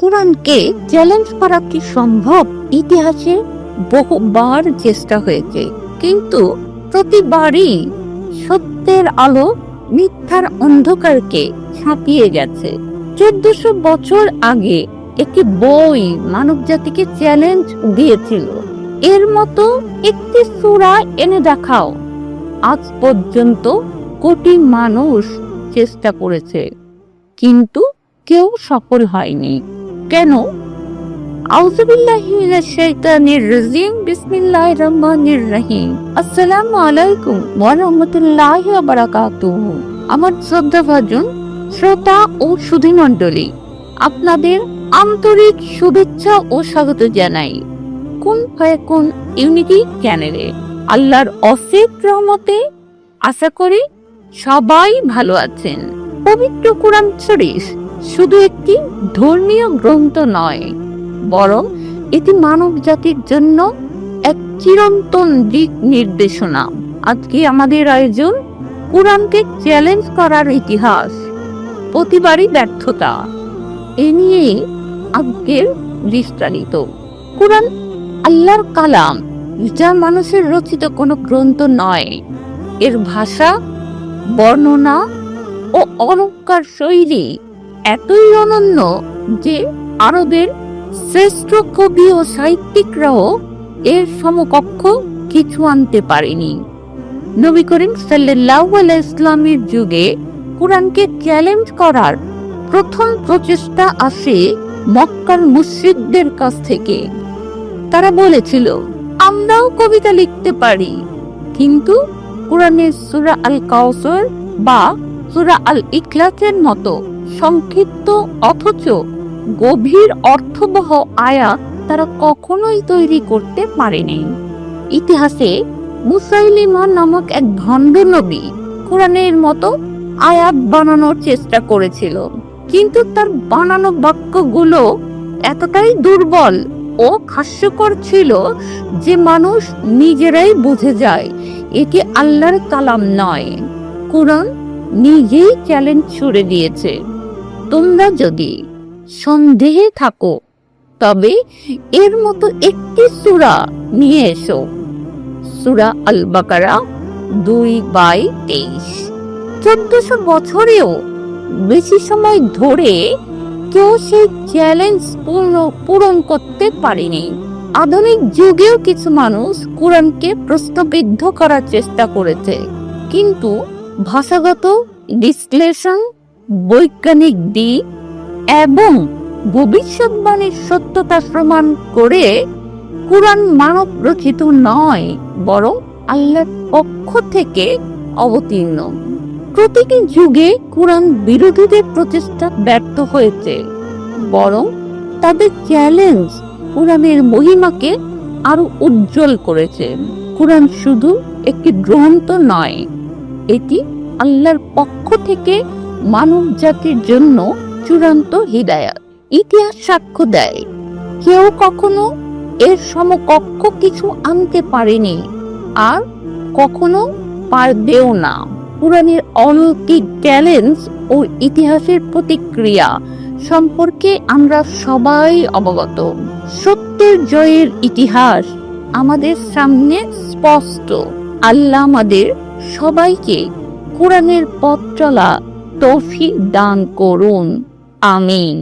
কোরআনকে চ্যালেঞ্জ করা কি সম্ভব? ইতিহাসে বহুবার চেষ্টা হয়েছে, কিন্তু প্রতিবারই সত্যের আলো মিথ্যার অন্ধকারকে ছাপিয়ে গেছে। 1400 বছর আগে একটি বই মানব জাতিকে চ্যালেঞ্জ দিয়েছিল, এর মতো একটি সূরা এনে দেখাও। আজ পর্যন্ত কোটি মানুষ চেষ্টা করেছে, কিন্তু কেউ সফল হয়নি। কেন? আউযুবিল্লাহি মিনাশ শাইতানির রাজিম। বিসমিল্লাহির রহমানির রহিম। আসসালামু আলাইকুম ওয়া রাহমাতুল্লাহি ওয়া বারাকাতুহু। আমার শ্রদ্ধাভাজন শ্রোতা ও সুধী মণ্ডলী, আপনাদের আন্তরিক শুভেচ্ছা ও স্বাগত জানাই কুন ফায়াকুন ইউনিটি চ্যানেলে। আল্লাহর অশেষ রহমতে আশা করি সবাই ভালো আছেন। পবিত্র কোরআন শরীফ শুধু একটি ধর্মীয় গ্রন্থ নয়, বরং এটি মানব জাতির জন্য এক চিরন্তন দিক নির্দেশনা। আজকে আমাদের আয়োজন কোরআনকে চ্যালেঞ্জ করার ইতিহাস, প্রতিবারই ব্যর্থতা, এ নিয়ে আজকের বিস্তারিত। কোরআন আল্লাহর কালাম, যা মানুষের রচিত কোনো গ্রন্থ নয়। এর ভাষা, বর্ণনা ও অলংকার শৈলী এতই অনন্য যে আরবের শ্রেষ্ঠ কবি ও সাহিত্যিকরাও এর সমকক্ষ কিছু আনতে পারেনি। নবী করিম সাল্লাল্লাহু আলাইহি ওয়াসাল্লামের যুগে কোরআনকে চ্যালেঞ্জ করার প্রথম প্রচেষ্টা আসে মক্কার মুশরিকদের কাছ থেকে। তারা বলেছিল, আমরাও কবিতা লিখতে পারি, কিন্তু কোরআনের সূরা আল কাউসার বা সূরা আল ইখলাসের মতো সংক্ষিপ্ত অথচ গভীর অর্থবহ আয়াত তারা কখনোই তৈরি করতে পারেনি। ইতিহাসে মুসাইলিমা নামক এক ভণ্ড নবী কোরআনের মতো আয়াত বানানোর চেষ্টা করেছিল, কিন্তু তার বানানো বাক্যগুলো এতটাই দুর্বল ও হাস্যকর ছিল যে মানুষ নিজেরাই বুঝে যায় এটি আল্লাহর কালাম নয়। কোরআন নিজেই চ্যালেঞ্জ ছুড়ে দিয়েছে, তোমরা যদি সন্দেহে থাকো তবে এর মতো একটি সূরা নিয়ে এসো। সূরা আল বাকারা 2/23। 1400 বছরেও বেশি সময় ধরে কেউ সেই চ্যালেঞ্জ পূরণ করতে পারেনি। আধুনিক যুগেও কিছু মানুষ কোরআনকে প্রশ্নবিদ্ধ করার চেষ্টা করেছে, কিন্তু ভাষাগত বিশ্লেষণ, বৈজ্ঞানিক দিক এবং ভবিষ্যৎবাণীর সত্যতা প্রমাণ করে কোরআন মানব রচিত নয়, বরং আল্লাহর পক্ষ থেকে অবতীর্ণ। প্রতিটি যুগে কোরআন বিরোধীদের প্রচেষ্টা ব্যর্থ হয়েছে, বরং তাদের চ্যালেঞ্জ কোরআনের মহিমাকে আরো উজ্জ্বল করেছে। কোরআন শুধু একটি গ্রন্থ নয়, এটি আল্লাহর পক্ষ থেকে মানব জাতির জন্য চূড়ান্ত হিদায়াত। ইতিহাস সাক্ষ্য দেয়, কেউ কখনো এর সমকক্ষ কিছু আনতে পারেনি, আর কখনো পারবেও না। কোরআনের অলৌকিক চ্যালেঞ্জ ও ইতিহাসের প্রতিক্রিয়া সম্পর্কে আমরা সবাই অবগত। সত্যের জয়ের ইতিহাস আমাদের সামনে স্পষ্ট। আল্লাহ আমাদের সবাইকে কোরআনের পথ চলা তৌফিক দান করুন। আমিন।